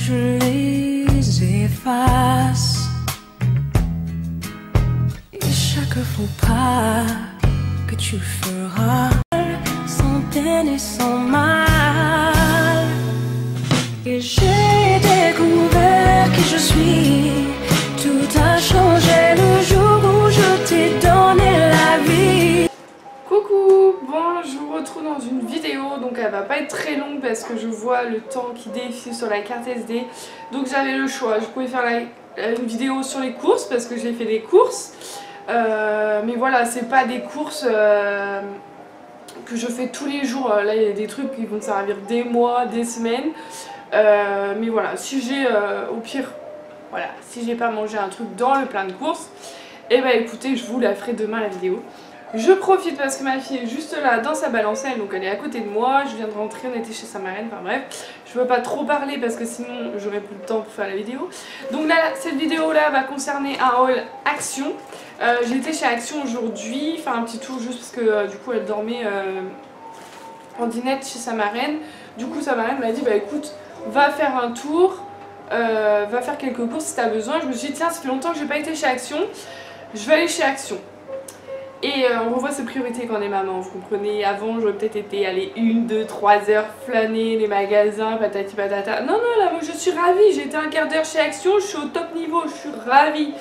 je les efface. Et chaque faux pas que tu feras, sans peine et sans mal. Et j'ai découvert qui je suis. Tout a changé le jour où je t'ai donné la vie. Coucou, bon, je vous retrouve dans une vidéo, donc elle va pas être très longue parce que je vois le temps qui défile sur la carte SD. Donc j'avais le choix, je pouvais faire une vidéo sur les courses parce que j'ai fait des courses. Mais voilà, c'est pas des courses que je fais tous les jours. Là il y a des trucs qui vont me servir des mois, des semaines. Mais voilà, si j'ai au pire, voilà, si j'ai pas mangé un truc dans le plein de courses, et bah écoutez, je vous la ferai demain la vidéo. Je profite parce que ma fille est juste là dans sa balancelle, donc elle est à côté de moi. Je viens de rentrer, on était chez sa marraine, enfin bref. Je veux pas trop parler parce que sinon j'aurai plus le temps pour faire la vidéo. Donc là, cette vidéo là va concerner un haul Action. J'ai été chez Action aujourd'hui, faire un petit tour juste parce que du coup elle dormait en dinette chez sa marraine. Du coup sa marraine m'a dit bah écoute, va faire un tour, va faire quelques courses si t'as besoin. Je me suis dit tiens, ça fait longtemps que j'ai pas été chez Action, je vais aller chez Action. Et on revoit ses priorités quand on est maman, vous comprenez. Avant j'aurais peut-être été aller 1, 2, 3 heures flâner les magasins, patati patata. Non non, là moi je suis ravie, j'ai été un quart d'heure chez Action, je suis au top niveau, je suis ravie.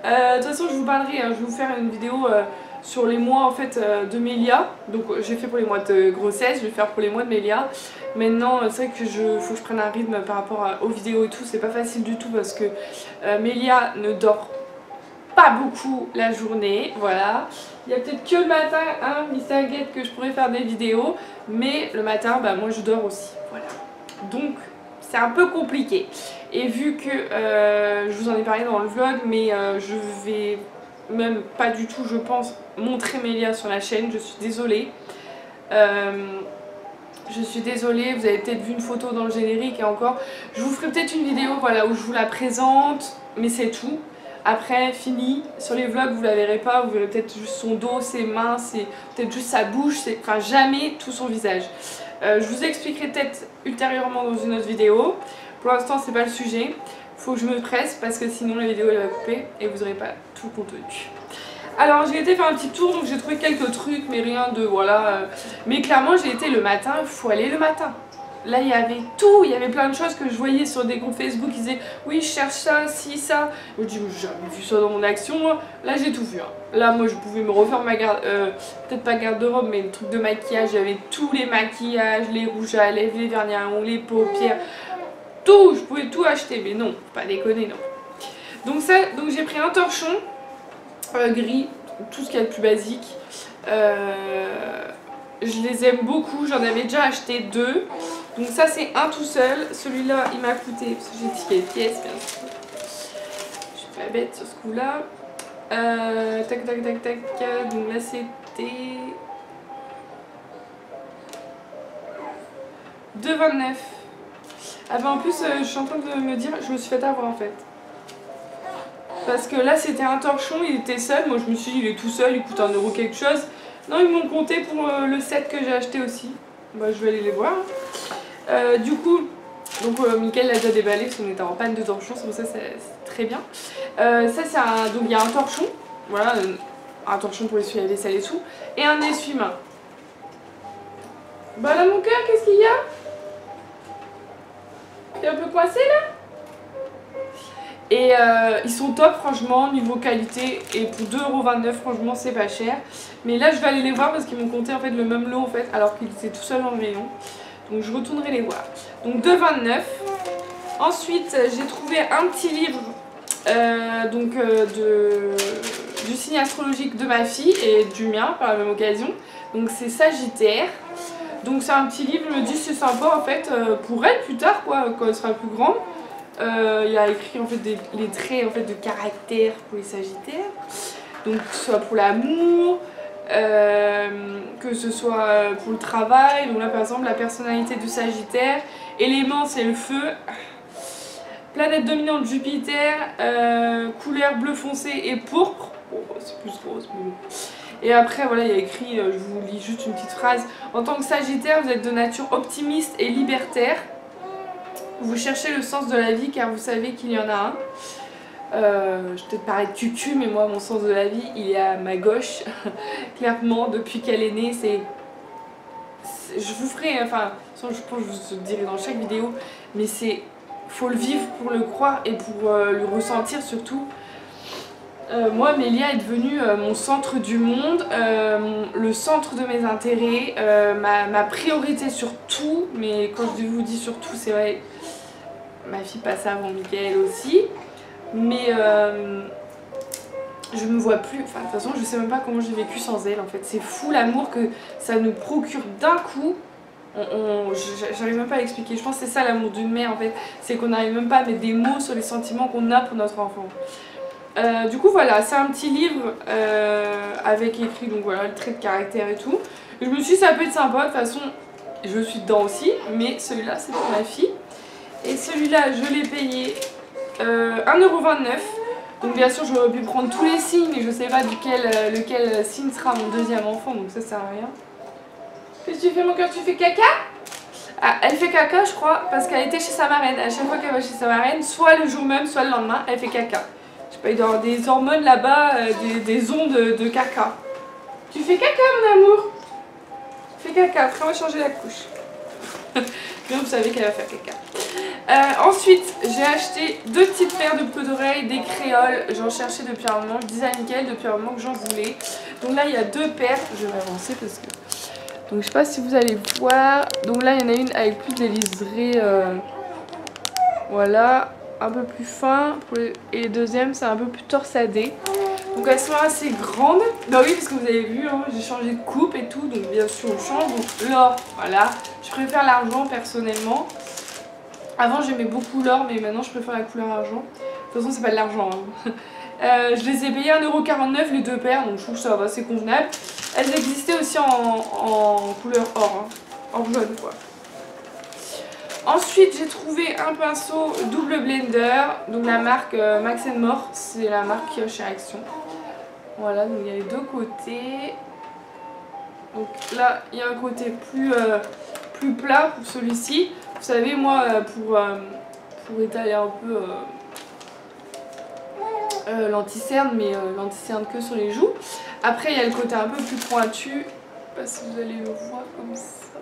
De toute façon je vous parlerai, je vais vous faire une vidéo sur les mois en fait de Mélia. Donc j'ai fait pour les mois de grossesse, je vais faire pour les mois de Mélia. Maintenant c'est vrai que faut que je prenne un rythme par rapport aux vidéos et tout, c'est pas facile du tout parce que Mélia ne dort pas beaucoup la journée, voilà. Il y a peut-être que le matin, hein, Miss Aguette, que je pourrais faire des vidéos, mais le matin, bah moi je dors aussi, voilà. Donc c'est un peu compliqué. Et vu que je vous en ai parlé dans le vlog, mais je vais même pas du tout, je pense, montrer Mélia sur la chaîne, je suis désolée. Je suis désolée, vous avez peut-être vu une photo dans le générique et encore. Je vous ferai peut-être une vidéo voilà, où je vous la présente, mais c'est tout. Après, fini. Sur les vlogs, vous la verrez pas, vous verrez peut-être juste son dos, ses mains, peut-être juste sa bouche, enfin jamais tout son visage. Je vous expliquerai peut-être ultérieurement dans une autre vidéo. Pour l'instant, c'est pas le sujet. Faut que je me presse parce que sinon la vidéo elle va couper et vous n'aurez pas tout le contenu. Alors j'ai été faire un petit tour, donc j'ai trouvé quelques trucs, mais rien de voilà. Mais clairement j'ai été le matin, il faut aller le matin. Là il y avait tout, il y avait plein de choses que je voyais sur des groupes Facebook qui disaient oui je cherche ça, si, ça. Je me dis j'ai jamais vu ça dans mon Action, là j'ai tout vu. Hein. Là moi je pouvais me refaire ma garde, peut-être pas garde-robe mais le truc de maquillage, j'avais tous les maquillages, les rouges à lèvres, les vernis à ongles, les paupières, tout, je pouvais tout acheter, mais non, pas déconner non. Donc j'ai pris un torchon gris, tout ce qu'il y a de plus basique. Je les aime beaucoup, j'en avais déjà acheté 2. Donc ça c'est un tout seul, celui-là il m'a coûté, parce que j'ai tiqué les pièces bien sûr. Je suis pas bête sur ce coup là. Tac tac tac tac, donc là c'était 2,29. Ah bah en plus je suis en train de me dire, je me suis fait avoir en fait. Parce que là c'était un torchon, il était seul, moi je me suis dit il est tout seul, il coûte 1 € quelque chose. Non ils m'ont compté pour le set que j'ai acheté aussi. Bah je vais aller les voir. Du coup, donc Mickaël l'a déjà déballé parce qu'on était en panne de torchon, c'est pour ça c'est très bien. Ça c'est un, donc il y a un torchon, voilà, un torchon pour essuyer la vaisselle et tout, et un essuie-main. Bah là mon cœur, qu'est-ce qu'il y a? T'es un peu coincé là? Et ils sont top franchement niveau qualité et pour 2,29 € franchement c'est pas cher. Mais là je vais aller les voir parce qu'ils m'ont compté en fait le même lot en fait alors qu'ils étaient tout seuls dans le rayon. Donc je retournerai les voir. Donc 2,29 €. Ensuite j'ai trouvé un petit livre du signe astrologique de ma fille et du mien par la même occasion. Donc c'est Sagittaire. Donc c'est un petit livre, je me dis c'est sympa en fait pour elle plus tard quoi quand elle sera plus grande. Il y a écrit en fait les traits en fait, de caractère pour les Sagittaires, donc que ce soit pour l'amour, que ce soit pour le travail. Donc là par exemple la personnalité du Sagittaire, élément c'est le feu, planète dominante Jupiter, couleur bleu foncé et pourpre, bon, c'est plus rose mais bon. Et après voilà il y a écrit, je vous lis juste une petite phrase, en tant que Sagittaire vous êtes de nature optimiste et libertaire. Vous cherchez le sens de la vie car vous savez qu'il y en a un. Je vais peut-être paraître cucu, mais moi mon sens de la vie il est à ma gauche. Clairement, depuis qu'elle est née, je vous ferai, enfin, je pense que je vous le dirai dans chaque vidéo, mais faut le vivre pour le croire et pour le ressentir surtout. Moi, Mélia est devenue mon centre du monde, le centre de mes intérêts, ma priorité sur tout. Mais quand je vous dis sur tout, c'est vrai, ma fille passe avant Mickaël aussi. Mais je me vois plus, enfin de toute façon je sais même pas comment j'ai vécu sans elle en fait. C'est fou l'amour que ça nous procure d'un coup. J'arrive même pas à l'expliquer. Je pense que c'est ça l'amour d'une mère en fait. C'est qu'on n'arrive même pas à mettre des mots sur les sentiments qu'on a pour notre enfant. Du coup voilà, c'est un petit livre avec écrit donc voilà le trait de caractère et tout. Je me suis dit ça peut être sympa, de toute façon je suis dedans aussi, mais celui-là c'est pour ma fille. Et celui-là je l'ai payé 1,29 €. Donc bien sûr j'aurais pu prendre tous les signes, mais je sais pas lequel signe sera mon deuxième enfant, donc ça sert à rien. Qu'est-ce que tu fais mon cœur, tu fais caca? Ah, elle fait caca je crois, parce qu'elle était chez sa marraine. À chaque fois qu'elle va chez sa marraine, soit le jour même, soit le lendemain, elle fait caca. Je sais pas, il doit y avoir des hormones là-bas, des ondes de caca. Tu fais caca mon amour? Fais caca, après on va changer la couche. Bien vous savez qu'elle va faire caca. Ensuite j'ai acheté 2 petites paires de boucles d'oreilles, des créoles. J'en cherchais depuis un moment, je disais à Mickaël depuis un moment que j'en voulais. Donc là il y a 2 paires, je vais avancer parce que... Donc je sais pas si vous allez voir. Donc là il y en a une avec plus de liserés, voilà, un peu plus fin. Et les deuxièmes c'est un peu plus torsadé. Donc elles sont assez grandes. Bah oui parce que vous avez vu, hein, j'ai changé de coupe et tout. Donc bien sûr on change. Donc l'or, voilà. Je préfère l'argent personnellement. Avant j'aimais beaucoup l'or mais maintenant je préfère la couleur argent. De toute façon c'est pas de l'argent. Hein. Je les ai payés 1,49 € les 2 paires. Donc je trouve que ça va, c'est convenable. Elles existaient aussi en couleur or. Hein. Or jaune quoi. Ensuite j'ai trouvé un pinceau double blender. Donc la marque Max & More. C'est la marque qui est chez Action. Voilà, donc il y a les deux côtés. Donc là il y a un côté plus plat pour celui-ci. Vous savez moi pour étaler un peu l'anti-cerne, mais l'anti-cerne que sur les joues. Après il y a le côté un peu plus pointu. Je sais pas si vous allez le voir comme ça.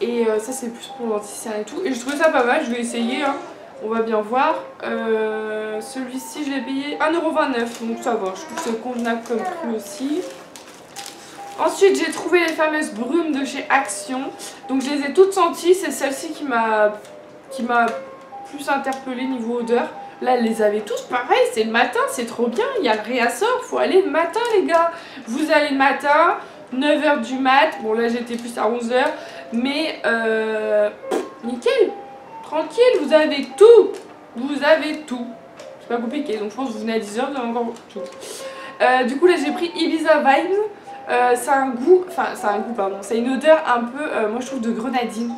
Et ça c'est plus pour l'anti-cerne et tout. Et je trouvais ça pas mal, je vais essayer. Hein. On va bien voir. Celui-ci je l'ai payé 1,29 €. Donc ça va, je trouve que c'est convenable comme prix aussi. Ensuite j'ai trouvé les fameuses brumes de chez Action. Donc je les ai toutes senties. C'est celle-ci qui m'a plus interpellée niveau odeur. Là elles les avaient tous pareil, c'est le matin, c'est trop bien. Il y a le réassort, faut aller le matin les gars. Vous allez le matin, 9 h du mat. Bon là j'étais plus à 11 h. Mais nickel, tranquille, vous avez tout. Vous avez tout. C'est pas compliqué, donc je pense que vous venez à 10 h, vous avez encore tout. Du coup là j'ai pris Ibiza Vibes. C'est un goût, pardon, c'est une odeur un peu, moi je trouve de grenadine.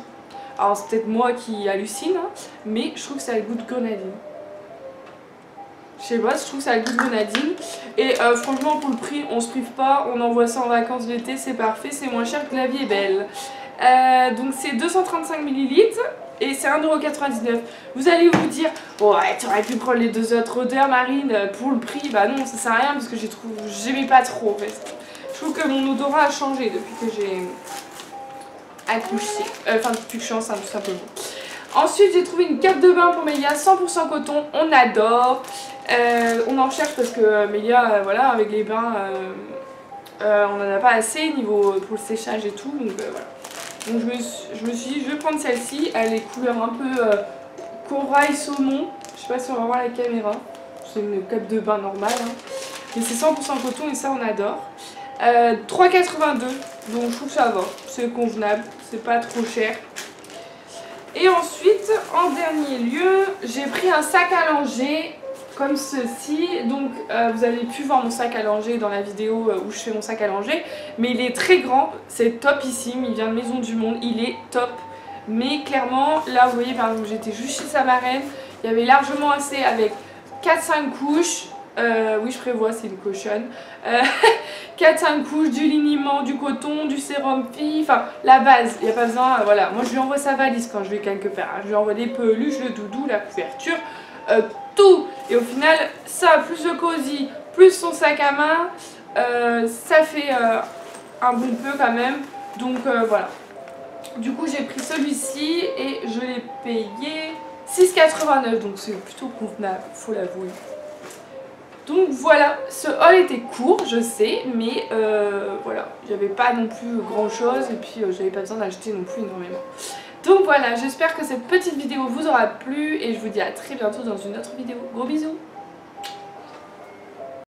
Alors c'est peut-être moi qui hallucine, hein, mais je trouve que ça a le goût de grenadine. Je sais pas, je trouve que ça a le goût de grenadine. Et franchement pour le prix, on se prive pas, on envoie ça en vacances l'été, c'est parfait, c'est moins cher que la vie est belle. Donc c'est 235 ml et c'est 1,99 €. Vous allez vous dire, ouais, tu aurais pu prendre les 2 autres odeurs Marine pour le prix. Bah non, ça sert à rien parce que j'aimais pas trop en fait. Je trouve que mon odorat a changé depuis que j'ai accouché, enfin depuis que je suis enceinte tout simplement. Ensuite j'ai trouvé une cape de bain pour Mélia, 100% coton, on adore. On en cherche parce que Mélia, voilà, avec les bains, on n'en a pas assez niveau pour le séchage et tout, donc voilà. Donc je me suis dit je vais prendre celle-ci, elle est couleur un peu corail saumon, je sais pas si on va voir la caméra, c'est une cape de bain normale, hein. Mais c'est 100% coton et ça on adore. 3,82 €, donc je trouve que ça va, c'est convenable, c'est pas trop cher. Et ensuite, en dernier lieu, j'ai pris un sac à langer comme ceci. Donc vous avez pu voir mon sac à langer dans la vidéo où je fais mon sac à langer, mais il est très grand, c'est topissime, il vient de Maison du Monde, il est top. Mais clairement, là vous voyez par exemple j'étais juste chez sa marraine, il y avait largement assez avec 4-5 couches. Oui, je prévois, c'est une cochonne. 4-5 couches, du liniment, du coton, du sérum fille, enfin la base, il n'y a pas besoin, voilà. Moi je lui envoie sa valise quand je vais quelque part, hein. Je lui envoie des peluches, le doudou, la couverture, tout. Et au final, ça plus le cosy, plus son sac à main, ça fait un bon peu quand même. Donc voilà. Du coup j'ai pris celui-ci et je l'ai payé 6,89, donc c'est plutôt convenable, faut l'avouer. Donc voilà, ce haul était court, je sais, mais voilà, j'avais pas non plus grand chose et puis j'avais pas besoin d'acheter non plus énormément. Donc voilà, j'espère que cette petite vidéo vous aura plu et je vous dis à très bientôt dans une autre vidéo. Gros bisous!